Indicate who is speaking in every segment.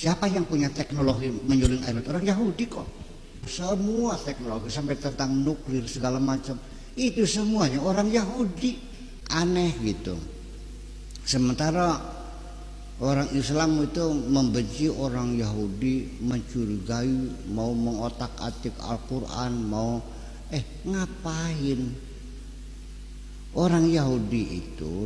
Speaker 1: Siapa yang punya teknologi menyuling air laut? Orang Yahudi kok. Semua teknologi sampai tentang nuklir segala macam itu semuanya orang Yahudi. Aneh gitu. Sementara orang Islam itu membenci orang Yahudi, mencurigai, mau mengotak-atik Al-Quran, mau ngapain? Orang Yahudi itu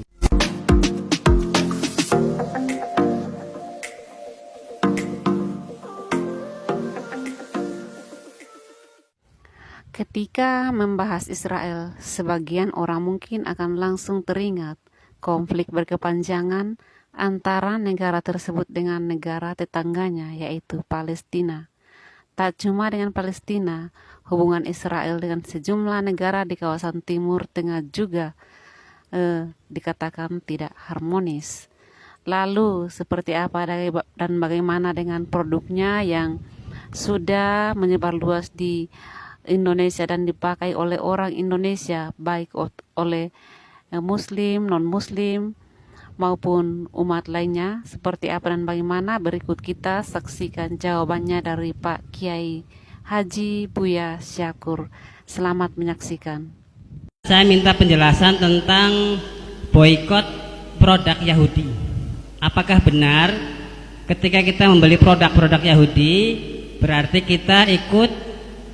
Speaker 2: ketika membahas Israel, sebagian orang mungkin akan langsung teringat konflik berkepanjangan antara negara tersebut dengan negara tetangganya, yaitu Palestina. Tak cuma dengan Palestina, hubungan Israel dengan sejumlah negara di kawasan Timur Tengah juga dikatakan tidak harmonis. Lalu, seperti apa dan bagaimana dengan produknya yang sudah menyebar luas di Indonesia dan dipakai oleh orang Indonesia, baik oleh Muslim, non-Muslim, maupun umat lainnya? Seperti apa dan bagaimana? Berikut kita saksikan jawabannya dari Pak Kiai Haji Buya Syakur. Selamat menyaksikan.
Speaker 3: Saya minta penjelasan tentang boikot produk Yahudi. Apakah benar ketika kita membeli produk-produk Yahudi berarti kita ikut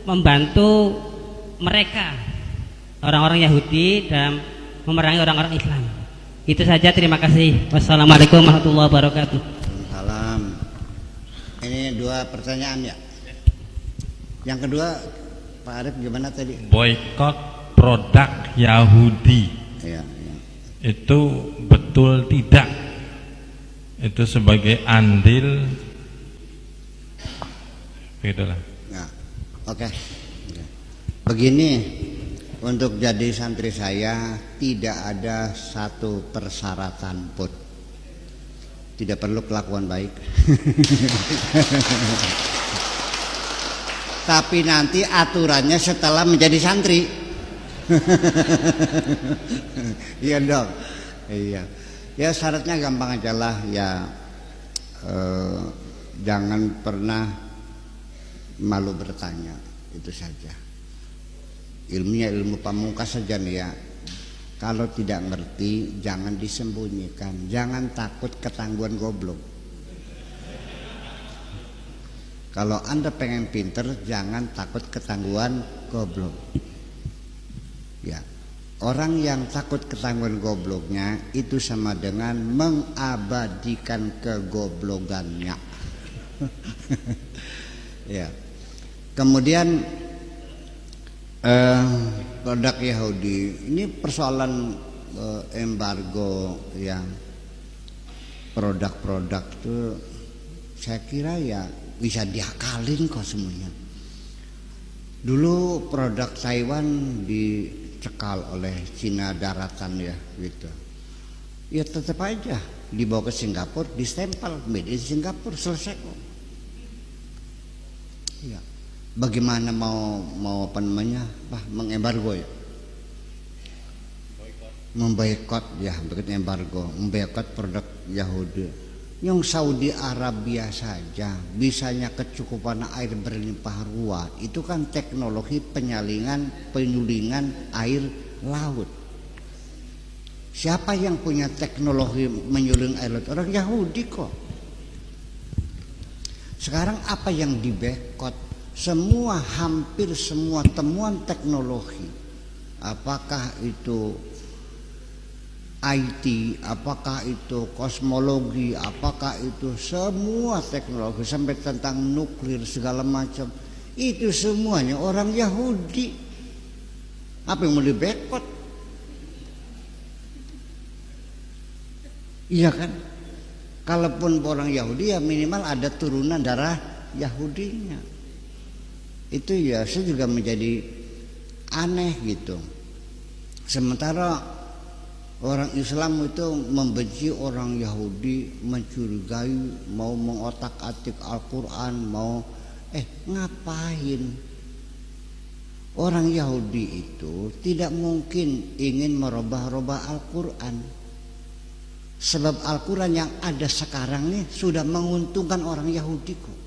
Speaker 3: membantu mereka, orang-orang Yahudi, dalam memerangi orang-orang Islam? Itu saja, terima kasih. Wassalamualaikum warahmatullahi wabarakatuh.
Speaker 1: Salam. Ini dua pertanyaan ya. Yang kedua, Pak Arif gimana tadi?
Speaker 4: Boikot produk Yahudi.
Speaker 1: Ya.
Speaker 4: Itu betul tidak? Itu sebagai andil, begitulah.
Speaker 1: Ya. Oke. Begini, untuk jadi santri saya tidak ada satu persyaratan pun. Tidak perlu kelakuan baik. Tapi nanti aturannya setelah menjadi santri. Iya dong. Iya. Ya syaratnya gampang aja lah ya. Jangan pernah malu bertanya, itu saja. Ilmunya ilmu pamungkas saja nih ya. Kalau tidak ngerti jangan disembunyikan, jangan takut ketangguhan goblok. Kalau Anda pengen pinter jangan takut ketangguhan goblok. Ya, orang yang takut ketangguhan gobloknya itu sama dengan mengabadikan kegoblogannya. Ya. Kemudian produk Yahudi ini persoalan embargo yang produk-produk itu saya kira ya bisa diakalin kok semuanya. Dulu produk Taiwan dicekal oleh Cina daratan ya gitu. Ya tetap aja dibawa ke Singapura, distempel made in Singapura, selesai kok. Ya. Bagaimana mau apa namanya? Mengembargo ya? Memboikot ya, begitu embargo, memboikot produk Yahudi. Yang Saudi Arabia saja bisanya kecukupan air berlimpah ruah, itu kan teknologi penyulingan air laut. Siapa yang punya teknologi menyuling air laut? Orang Yahudi kok. Sekarang apa yang diboikot? Hampir semua temuan teknologi, apakah itu IT, apakah itu kosmologi, apakah itu semua teknologi sampai tentang nuklir segala macam, itu semuanya orang Yahudi. Apa yang mau diboikot? Iya kan? Kalaupun orang Yahudi ya minimal ada turunan darah Yahudinya. Itu ya saya juga menjadi aneh gitu. Sementara orang Islam itu membenci orang Yahudi, mencurigai, mau mengotak-atik Al-Quran, mau ngapain? Orang Yahudi itu tidak mungkin ingin merubah-rubah Al-Quran. Sebab Al-Quran yang ada sekarang nih sudah menguntungkan orang Yahudi kok.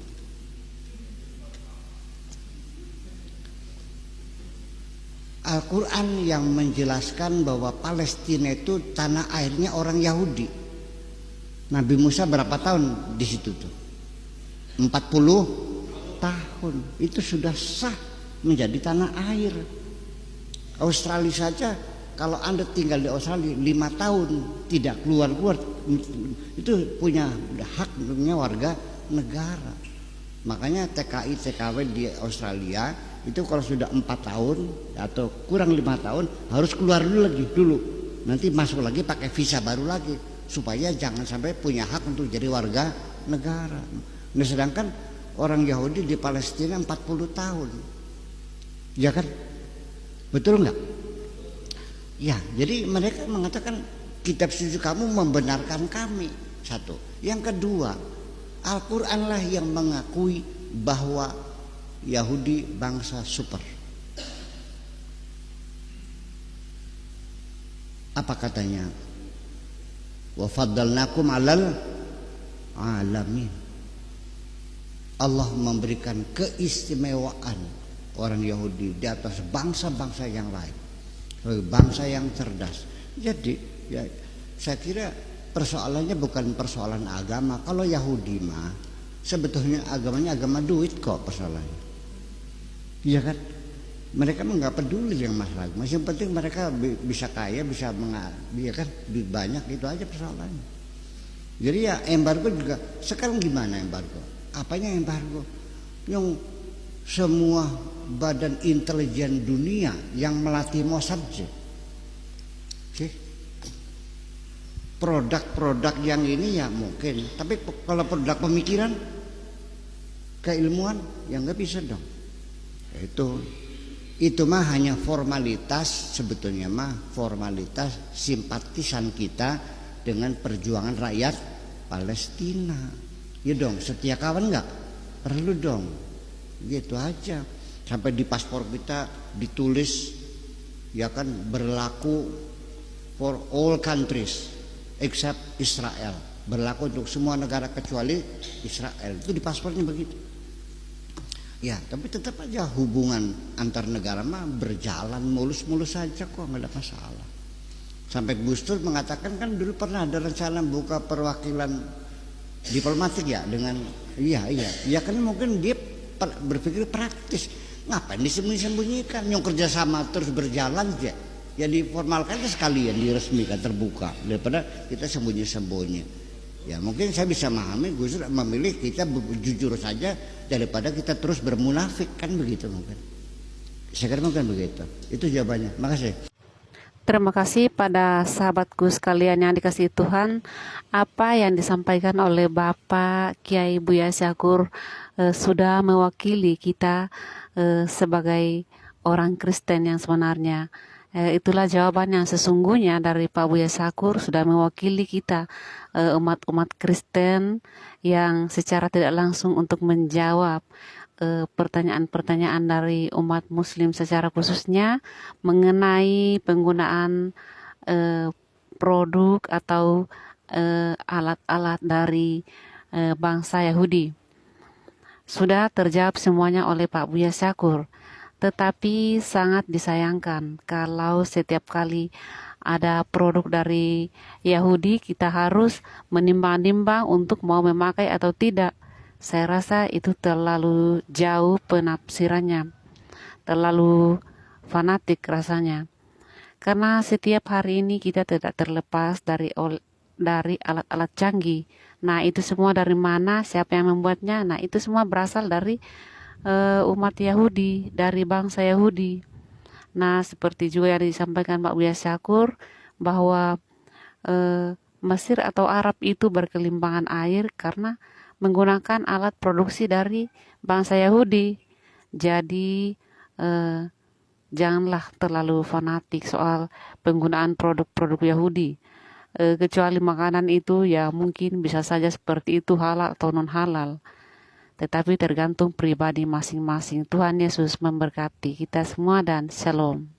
Speaker 1: Al-Quran yang menjelaskan bahwa Palestina itu tanah airnya orang Yahudi. Nabi Musa berapa tahun di situ tuh? 40 tahun. Itu sudah sah menjadi tanah air. Australia saja, kalau Anda tinggal di Australia 5 tahun tidak keluar-keluar, itu punya hak, punya warga negara. Makanya TKI TKW di Australia itu kalau sudah 4 tahun atau kurang 5 tahun harus keluar dulu, nanti masuk lagi pakai visa baru lagi supaya jangan sampai punya hak untuk jadi warga negara. Nah, sedangkan orang Yahudi di Palestina 40 tahun, ya kan? Betul nggak? Ya, jadi mereka mengatakan kitab suci kamu membenarkan kami. Satu. Yang kedua, Al-Quranlah yang mengakui bahwa Yahudi bangsa super. Apa katanya? Wa faddalnakum 'alal alamin. Allah memberikan keistimewaan orang Yahudi di atas bangsa-bangsa yang lain, sebagai bangsa yang cerdas. Jadi ya, saya kira persoalannya bukan persoalan agama. Kalau Yahudi mah sebetulnya agamanya agama duit kok persoalannya. Iya kan? Mereka mah nggak peduli yang masalah. Masih penting mereka bisa kaya, bisa ya kan, duit banyak, itu aja persoalannya. Jadi ya embargo juga. Sekarang gimana embargo? Apanya embargo? Yang semua badan intelijen dunia yang melatih Mossad sih. Produk-produk yang ini ya mungkin, tapi kalau produk pemikiran, keilmuan, ya nggak bisa dong. Itu mah hanya formalitas, sebetulnya mah formalitas simpatisan kita dengan perjuangan rakyat Palestina. Ya dong, setia kawan nggak? Perlu dong, gitu aja. Sampai di paspor kita ditulis, ya kan, berlaku for all countries except Israel, berlaku untuk semua negara kecuali Israel. Itu di paspornya begitu. Ya, tapi tetap aja hubungan antar negara mah berjalan mulus-mulus saja kok, nggak ada masalah. Sampai Gus Dur mengatakan kan dulu pernah ada rencana buka perwakilan diplomatik ya dengan iya kan mungkin dia berpikir praktis. Ngapain disembunyikan? Yang kerjasama terus berjalan aja. Ya diformalkan sekalian, diresmikan, terbuka, daripada kita sembunyi-sembunyi. Ya mungkin saya bisa memahami Gus Dur memilih kita jujur saja daripada kita terus bermunafik, kan begitu mungkin. Saya kira mungkin begitu. Itu jawabannya. Makasih.
Speaker 2: Terima kasih pada sahabatku sekalian yang dikasihi Tuhan. Apa yang disampaikan oleh Bapak Kiai Buya Syakur sudah mewakili kita sebagai orang Kristen yang sebenarnya. Itulah jawaban yang sesungguhnya dari Pak Buya Syakur, sudah mewakili kita umat-umat Kristen yang secara tidak langsung untuk menjawab pertanyaan-pertanyaan dari umat Muslim secara khususnya mengenai penggunaan produk atau alat-alat dari bangsa Yahudi. Sudah terjawab semuanya oleh Pak Buya Syakur. Tetapi sangat disayangkan kalau setiap kali ada produk dari Yahudi kita harus menimbang-nimbang untuk mau memakai atau tidak. Saya rasa itu terlalu jauh penafsirannya, terlalu fanatik rasanya. Karena setiap hari ini kita tidak terlepas dari alat-alat canggih. Nah, itu semua dari mana, siapa yang membuatnya? Nah, itu semua berasal dari umat Yahudi, dari bangsa Yahudi. Nah, seperti juga yang disampaikan Pak Buya Syakur bahwa Mesir atau Arab itu berkelimpangan air karena menggunakan alat produksi dari bangsa Yahudi. Jadi janganlah terlalu fanatik soal penggunaan produk-produk Yahudi. Kecuali makanan itu ya mungkin bisa saja seperti itu halal atau non halal. Tetapi tergantung pribadi masing-masing. Tuhan Yesus memberkati kita semua dan shalom.